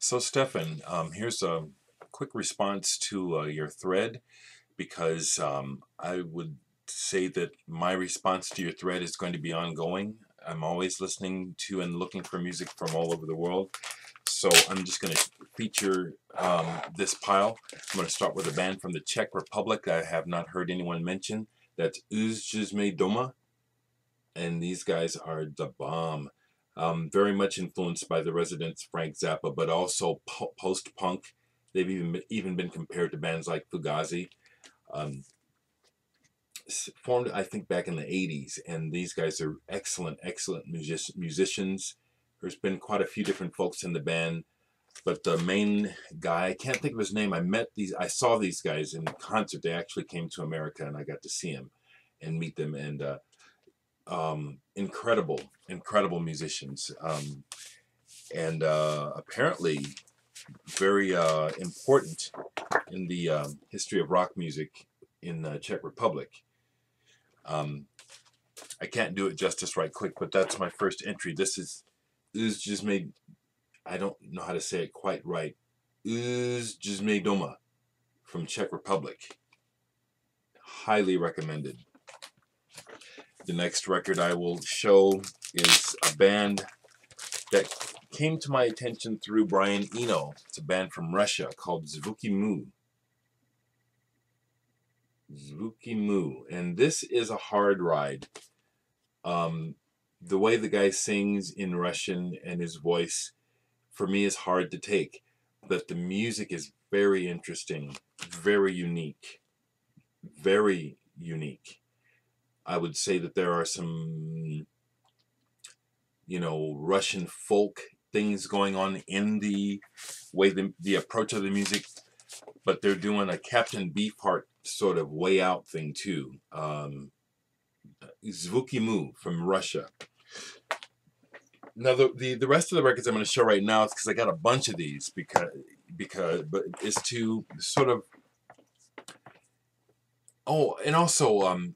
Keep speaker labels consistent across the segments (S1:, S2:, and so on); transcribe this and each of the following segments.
S1: So, Stefan, here's a quick response to your thread because I would say that my response to your thread is going to be ongoing. I'm always listening to and looking for music from all over the world. So, I'm just going to feature this pile. I'm going to start with a band from the Czech Republic I have not heard anyone mention. That's Uzjizme Doma, and these guys are the bomb. Very much influenced by the Residents, Frank Zappa, but also post-punk. They've even been compared to bands like Fugazi. Um, Formed, I think, back in the '80s, and these guys are excellent musicians. There's been quite a few different folks in the band, but the main guy, I can't think of his name. I saw these guys in concert. They actually came to America, and I got to see them and meet them, and incredible musicians, and apparently very important in the history of rock music in the Czech Republic. Um, I can't do it justice right quick, but that's my first entry. This is just made. I don't know how to say it quite right. Uzjizme Doma from Czech Republic. Highly recommended. The next record I will show is a band that came to my attention through Brian Eno. It's a band from Russia called Zuki Moo. Zuki Moo. And this is a hard ride. The way the guy sings in Russian and his voice, for me, is hard to take. But the music is very interesting, very unique. Very unique. I would say that there are some, Russian folk things going on in the way the approach of the music, but they're doing a Captain Beefheart sort of way out thing too. Zuki Moo from Russia. Now the rest of the records I'm going to show right now is because I got a bunch of these but is to sort of and also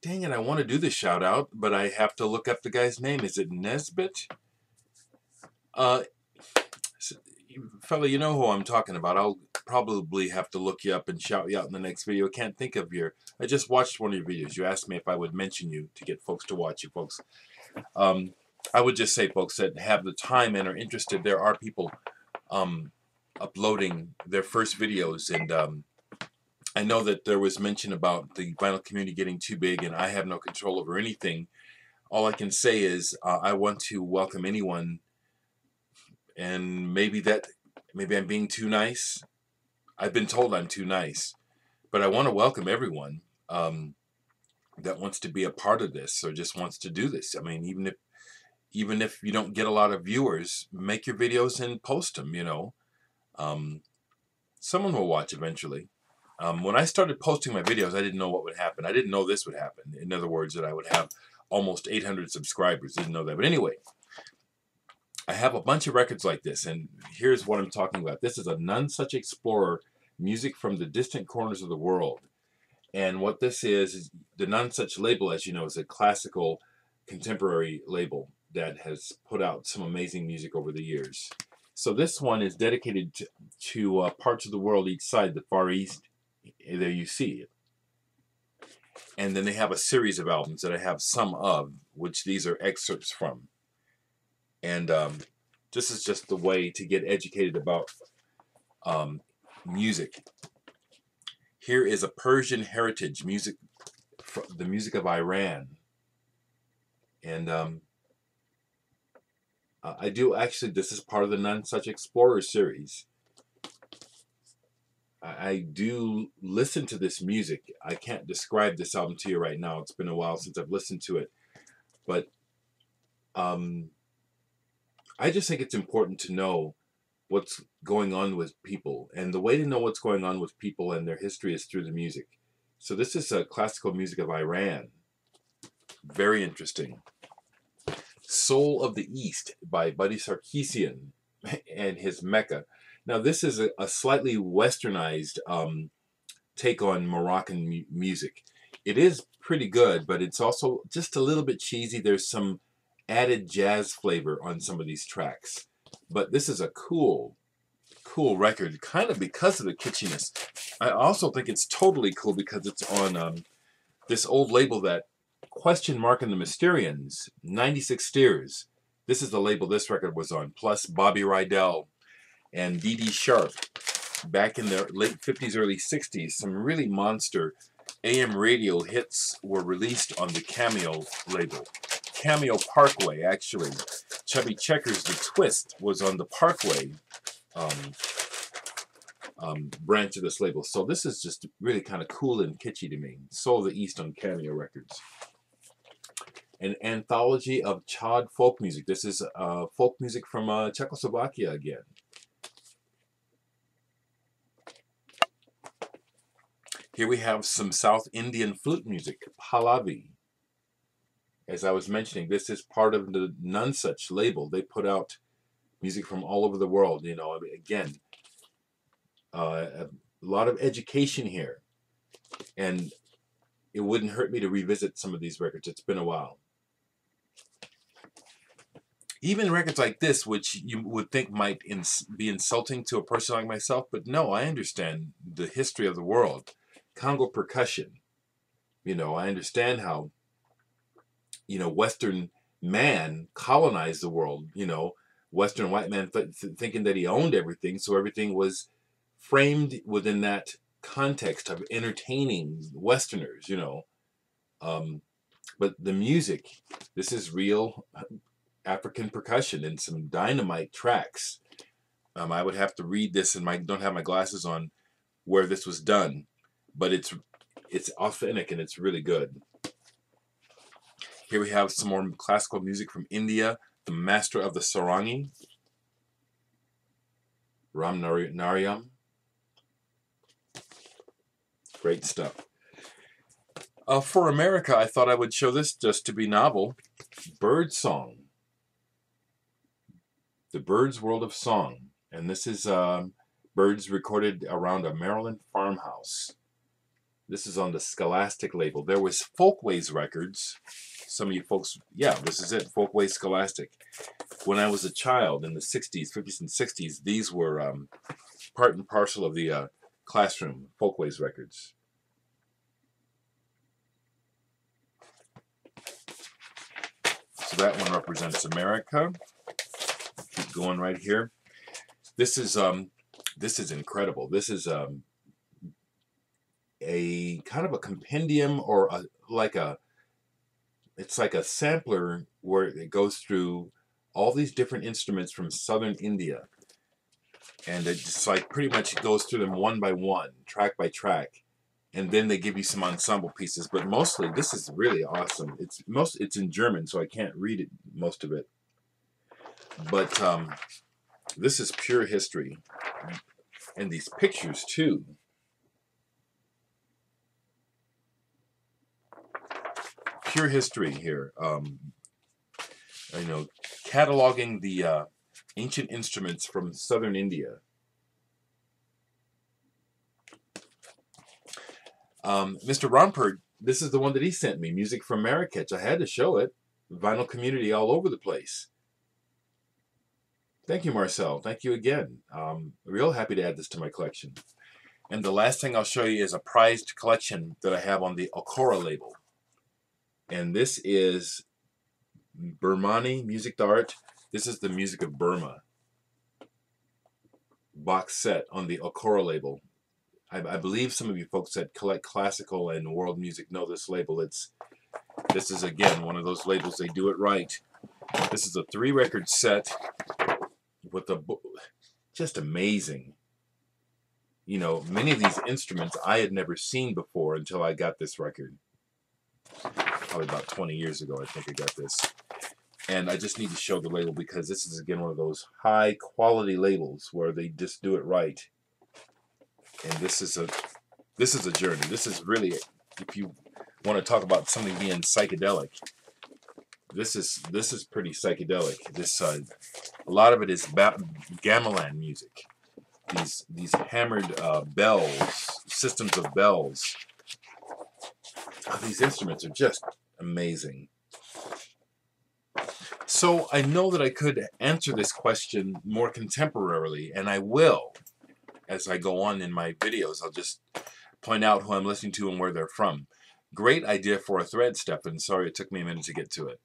S1: dang it, I want to do the shout out, but I have to look up the guy's name. Is it Nesbit? Uh, Fella, you know who I'm talking about. I'll probably have to look you up and shout you out in the next video. I can't think of I just watched one of your videos. You asked me if I would mention you to get folks to watch you, folks. I would just say, folks, that have the time and are interested. There are people uploading their first videos, and I know that there was mention about the vinyl community getting too big, and I have no control over anything. All I can say is I want to welcome anyone, and maybe I'm being too nice. I've been told I'm too nice, but I want to welcome everyone that wants to be a part of this or just wants to do this. I mean, even if you don't get a lot of viewers, make your videos and post them. Someone will watch eventually. When I started posting my videos, I didn't know what would happen. I didn't know this would happen. In other words, that I would have almost 800 subscribers. Didn't know that. But anyway, I have a bunch of records like this, and here's what I'm talking about. This is a Nonesuch Explorer, music from the distant corners of the world. And what this is the Nonesuch label, as you know, is a classical contemporary label that has put out some amazing music over the years. So this one is dedicated to parts of the world each side, the Far East. There you see it. And then they have a series of albums that I have some of, which these are excerpts from. And this is just the way to get educated about music. Here is a Persian heritage music, the music of Iran. And I do actually, this is part of the Nonesuch Explorer series. I do listen to this music. I can't describe this album to you right now. It's been a while since I've listened to it. But I just think it's important to know what's going on with people. And the way to know what's going on with people and their history is through the music. So this is classical music of Iran. Very interesting. Soul of the East by Buddy Sarkeesian and his Mecca. Now, this is a slightly westernized take on Moroccan music. It is pretty good, but it's also just a little bit cheesy. There's some added jazz flavor on some of these tracks. But this is a cool record, kind of because of the kitschiness. I also think it's totally cool because it's on this old label that Question Mark and the Mysterians, 96 Steers. This is the label this record was on, plus Bobby Rydell and Dee Dee Sharp. Back in the late 50s, early 60s, some really monster AM radio hits were released on the Cameo label. Cameo Parkway, actually. Chubby Checkers, The Twist, was on the Parkway branch of this label. So this is just really kind of cool and kitschy to me. Soul of the East on Cameo Records. An anthology of Chad folk music. This is folk music from Czechoslovakia again. Here we have some South Indian flute music, Pallavi. As I was mentioning, this is part of the Nonesuch label. They put out music from all over the world. You know, again, a lot of education here. And it wouldn't hurt me to revisit some of these records. It's been a while. Even records like this, which you would think might be insulting to a person like myself, but no, I understand the history of the world. Congo percussion. You know, I understand how, you know, Western man colonized the world. You know, Western white man thinking that he owned everything, so everything was framed within that context of entertaining Westerners, you know. But the music, this is real African percussion and some dynamite tracks. I would have to read this, and don't have my glasses on where this was done, but it's authentic and it's really good. Here we have some more classical music from India. The master of the sarangi, Ram Narayam. Great stuff. For America, I thought I would show this just to be novel. Bird Song. The Bird's World of Song. And this is birds recorded around a Maryland farmhouse. This is on the Scholastic label. There was Folkways Records. Some of you folks, yeah, this is it, Folkways Scholastic. When I was a child in the 60s, 50s and 60s, these were part and parcel of the classroom, Folkways Records. So that one represents America. Keep going right here. This is incredible. This is a kind of a compendium, or it's like a sampler where it goes through all these different instruments from southern India, and it just like pretty much goes through them one by one, track by track, and then they give you some ensemble pieces. But mostly, this is really awesome. It's in German, so I can't read it, most of it. But this is pure history, and these pictures too. Pure history here. You know, cataloging the ancient instruments from southern India. Mr. Rompert, this is the one that he sent me, music from Marrakech. I had to show it. Vinyl community all over the place. Thank you, Marcel. Thank you again. Real happy to add this to my collection. And the last thing I'll show you is a prized collection that I have on the Okora label. And this is Burmani Music d'Art. This is the music of Burma. Box set on the Okora label. I believe some of you folks that collect classical and world music know this label. This is, again, one of those labels, they do it right. This is a 3-record set with just amazing. You know, many of these instruments I had never seen before until I got this record. Probably about 20 years ago, I think I got this. And I just need to show the label because this is, again, one of those high quality labels where they just do it right. And this is a journey. This is really, if you want to talk about something being psychedelic, this is pretty psychedelic. This a lot of it is gamelan music. These hammered bells, systems of bells. Oh, these instruments are just amazing. So I know that I could answer this question more contemporarily, and I will as I go on in my videos. I'll just point out who I'm listening to and where they're from. Great idea for a thread, Stefan. Sorry it took me a minute to get to it.